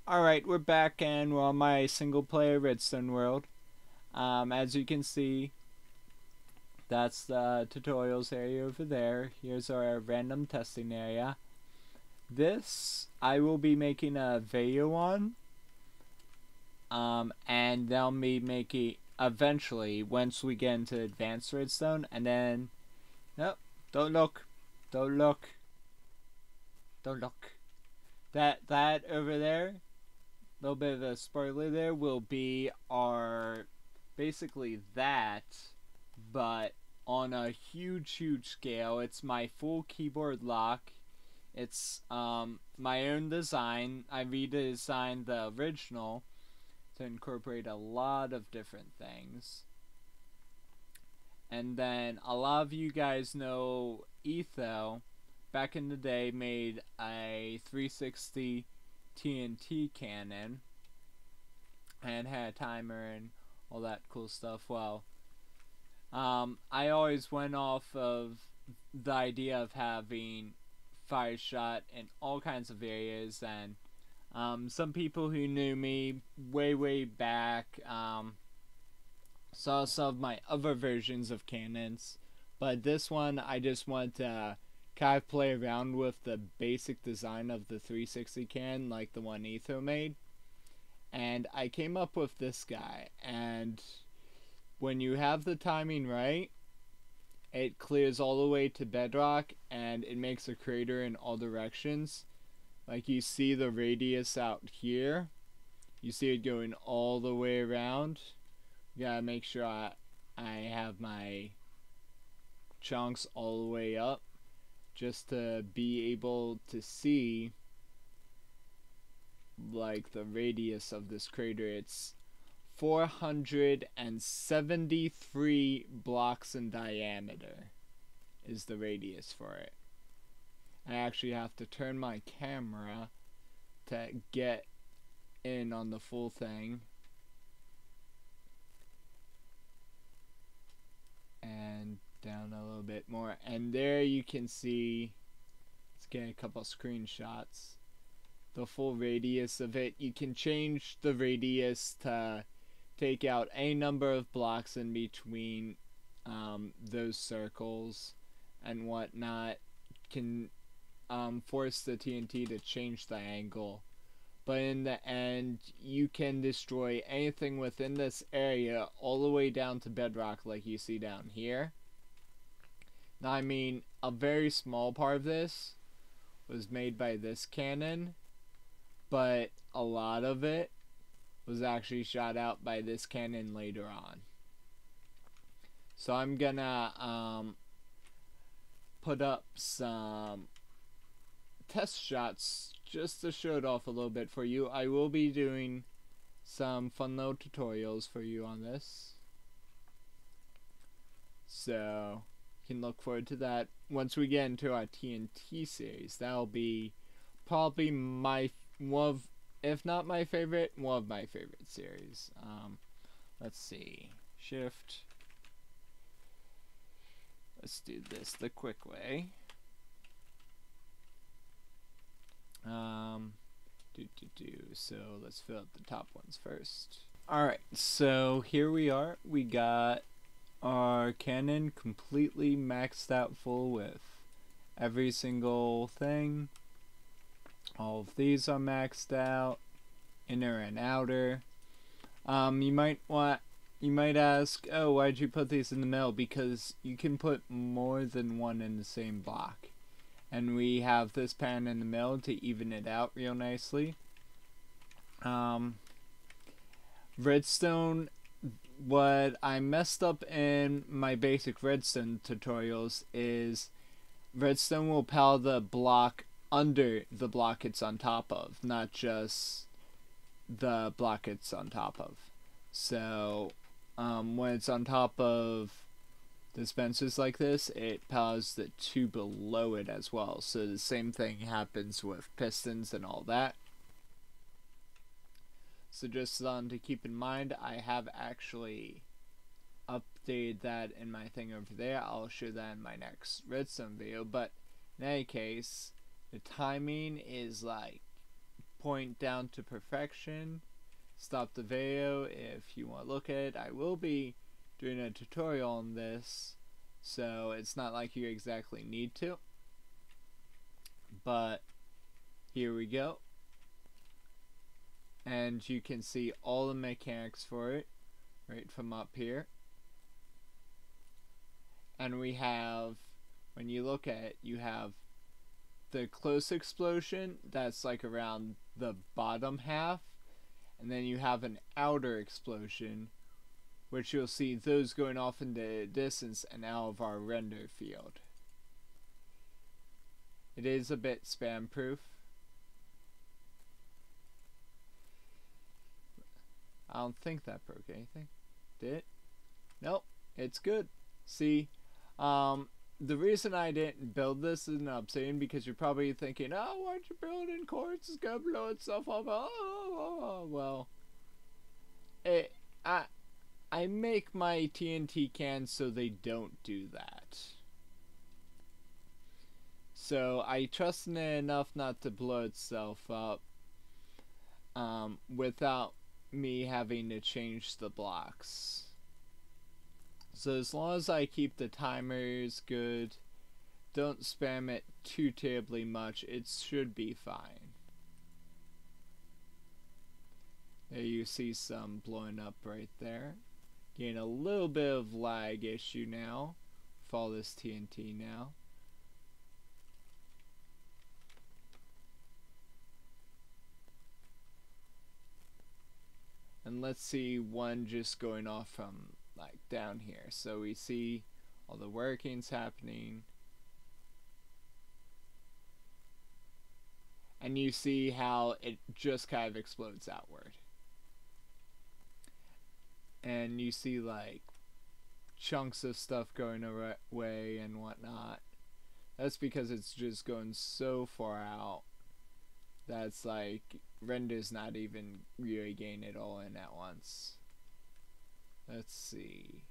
Alright, we're back and we're on my single player redstone world. As you can see, that's the tutorials area over there. Here's our random testing area. This I will be making a video on. And they'll be making eventually once we get into advanced redstone, and then nope, don't look. Don't look. Don't look. That over there, little bit of a spoiler there, will be our basically that, but on a huge scale. It's my full keyboard lock. It's my own design. I redesigned the original to incorporate a lot of different things. And then a lot of you guys know Etho back in the day made a 360 TNT cannon and had a timer and all that cool stuff. Well, I always went off of the idea of having fire shot in all kinds of areas, and some people who knew me way back saw some of my other versions of cannons, but this one I just want to kind of play around with the basic design of the 360 cannon like the one Etho made. And I came up with this guy, and when you have the timing right, it clears all the way to bedrock and it makes a crater in all directions. Like you see the radius out here, you see it going all the way around. You gotta make sure I have my chunks all the way up just to be able to see like the radius of this crater. It's 473 blocks in diameter is the radius for it. I actually have to turn my camera to get in on the full thing. And down a little bit more. And there you can see, let's get a couple screenshots, the full radius of it. You can change the radius to take out a number of blocks in between those circles and whatnot. Can force the TNT to change the angle, but in the end you can destroy anything within this area all the way down to bedrock like you see down here. Now I mean, a very small part of this was made by this cannon, but a lot of it was actually shot out by this cannon later on. So I'm gonna put up some test shots just to show it off a little bit for you. I will be doing some fun little tutorials for you on this, so you can look forward to that once we get into our TNT series. That'll be probably my one of, if not my favorite, one of my favorite series. Let's see, shift, let's do this the quick way. So let's fill out the top ones first. Alright, so here we are. We got our cannon completely maxed out full with every single thing. All of these are maxed out, inner and outer. You might ask, oh, why'd you put these in the middle? Because you can put more than one in the same block. And we have this pan in the middle to even it out real nicely. Redstone, what I messed up in my basic redstone tutorials is redstone will power the block under the block it's on top of, not just the block it's on top of. So when it's on top of dispensers like this, it powers the two below it as well. So the same thing happens with pistons and all that. So just something to keep in mind. I have actually updated that in my thing over there. I'll show that in my next redstone video. But in any case, the timing is like point down to perfection. Stop the video if you want to look at it. I will be doing a tutorial on this, so it's not like you exactly need to. But here we go. And you can see all the mechanics for it right from up here. And we have, when you look at it, you have the close explosion that's like around the bottom half, and then you have an outer explosion, which you'll see those going off into the distance and out of our render field. It is a bit spam proof. I don't think that broke anything. Did it? Nope, it's good. See, the reason I didn't build this in obsidian, because you're probably thinking, oh, why'd you build it in quartz? It's gonna blow itself up. Oh, well, I make my TNT cans so they don't do that. So I trust in it enough not to blow itself up without me having to change the blocks. So as long as I keep the timers good, don't spam it too terribly much, it should be fine. There you see some blowing up right there. Getting a little bit of lag issue now with all this TNT now. And let's see one just going off from like down here. So we see all the workings happening. And you see how it just kind of explodes outward. And you see like chunks of stuff going away and whatnot. That's because it's just going so far out. That's like render's not even really getting it all in at once. Let's see.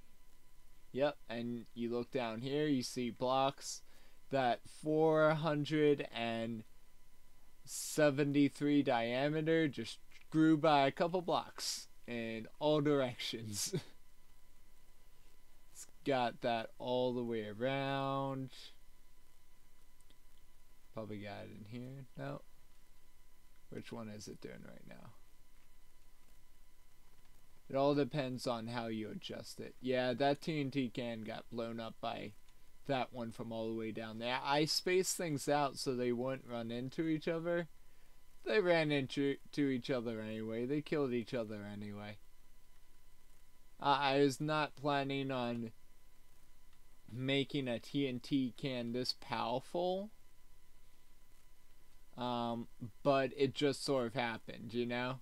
Yep, and you look down here, you see blocks that 473 diameter just grew by a couple blocks in all directions. It's got that all the way around. Probably got it in here. No. Which one is it doing right now? It all depends on how you adjust it. Yeah, that TNT can got blown up by that one from all the way down there. I spaced things out so they wouldn't run into each other. They ran into each other anyway. They killed each other anyway. I was not planning on making a TNT can this powerful. But it just sort of happened, you know?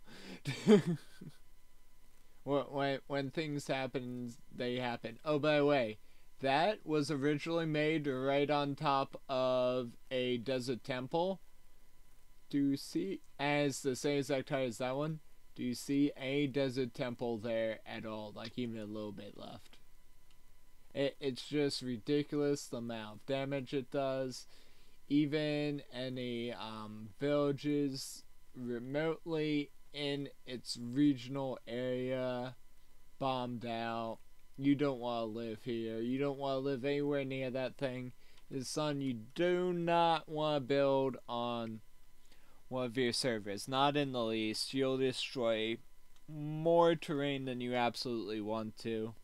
when things happen, they happen. Oh, by the way, that was originally made right on top of a desert temple. Do you see, as the same exact height as that one, do you see a desert temple there at all? Like even a little bit left. It's just ridiculous the amount of damage it does. Even any villages remotely in its regional area bombed out. You don't want to live here. You don't want to live anywhere near that thing. Son, you do not want to build on one of your servers. Not in the least. You'll destroy more terrain than you absolutely want to.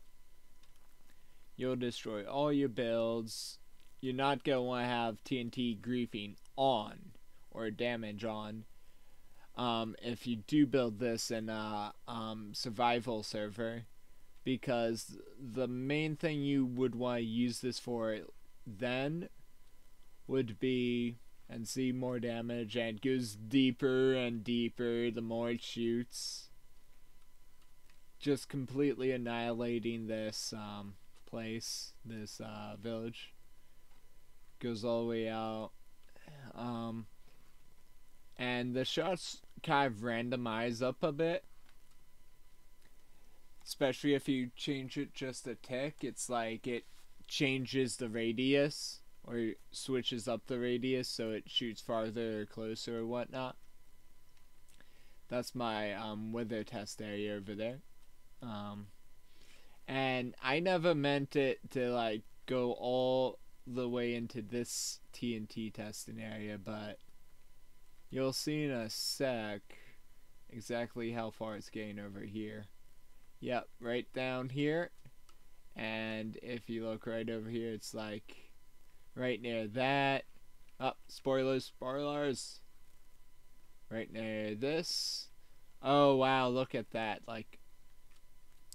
You'll destroy all your builds. You're not going to want to have TNT griefing on or damage on if you do build this in a survival server, because the main thing you would want to use this for then would be, and see more damage, and it goes deeper and deeper the more it shoots, just completely annihilating this place, this village. Goes all the way out, and the shots kind of randomize up a bit, especially if you change it just a tick. It's like it changes the radius or switches up the radius so it shoots farther or closer or whatnot. That's my wither test area over there. And I never meant it to like go all the way into this TNT testing area, but you'll see in a sec exactly how far it's getting over here. Yep, right down here. And if you look right over here, it's like right near that. Oh, spoilers. Right near this. Oh wow, look at that. Like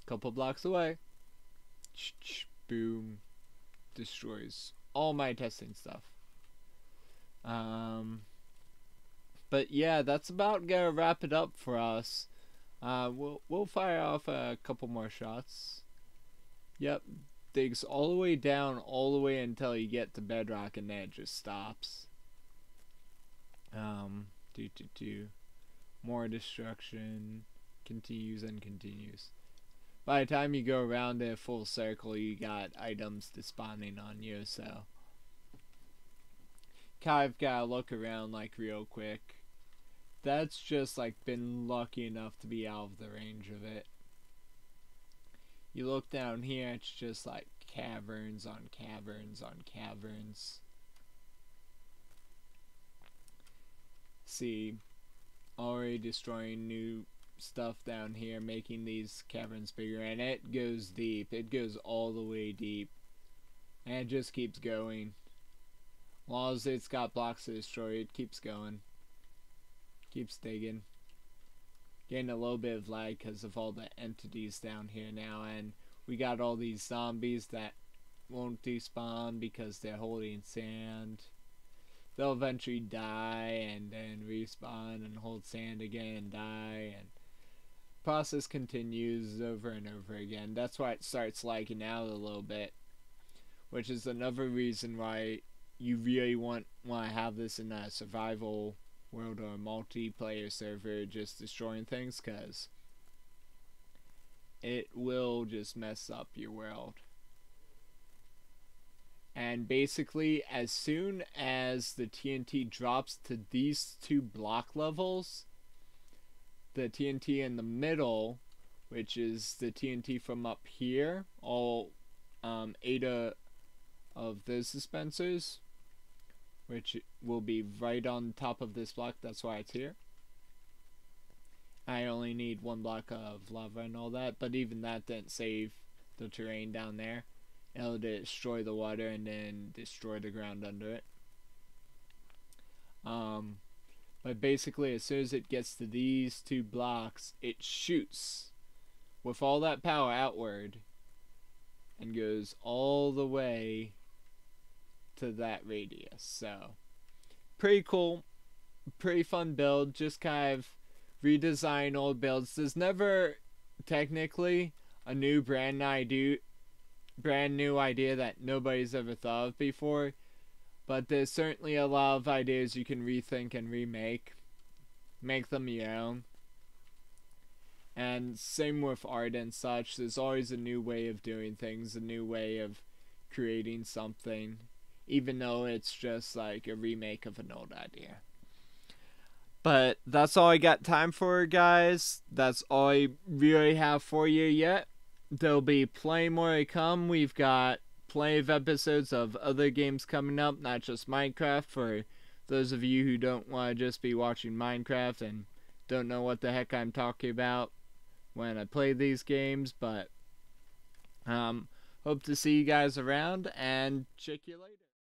a couple blocks away. Boom. Destroys all my testing stuff. But yeah, that's about gonna wrap it up for us. We'll fire off a couple more shots. Yep, digs all the way down, all the way until you get to bedrock, and then it just stops. More destruction, continues and continues. By the time you go around in a full circle, you got items despawning on you, so kind of gotta look around like real quick. That's just like been lucky enough to be out of the range of it. You look down here, it's just like caverns on caverns on caverns. See, already destroying new stuff down here, making these caverns bigger, and it goes deep. It goes all the way deep, and it just keeps going. As long as it's got blocks to destroy, it keeps going. Keeps digging. Getting a little bit of lag because of all the entities down here now, and we got all these zombies that won't despawn because they're holding sand. They'll eventually die and then respawn and hold sand again and die, and process continues over and over again. That's why it starts lagging out a little bit, which is another reason why you really want to have this in a survival world or a multiplayer server, just destroying things, because it will just mess up your world. And basically, as soon as the TNT drops to these 2 block levels, the TNT in the middle, which is the TNT from up here, all 8 of those dispensers, which will be right on top of this block, that's why it's here. I only need 1 block of lava and all that, but even that didn't save the terrain down there. It'll destroy the water and then destroy the ground under it. But basically, as soon as it gets to these 2 blocks, it shoots with all that power outward and goes all the way to that radius. So pretty cool, pretty fun build. Just kind of redesign old builds. There's never technically a new brand new idea that nobody's ever thought of before, but there's certainly a lot of ideas you can rethink and remake, make them your own. And same with art and such. There's always a new way of doing things, a new way of creating something, even though it's just like a remake of an old idea. But that's all I got time for, guys. That's all I really have for you yet. There'll be plenty more to come. We've got plenty of episodes of other games coming up, not just Minecraft, for those of you who don't want to just be watching Minecraft and don't know what the heck I'm talking about when I play these games. But hope to see you guys around, and check you later.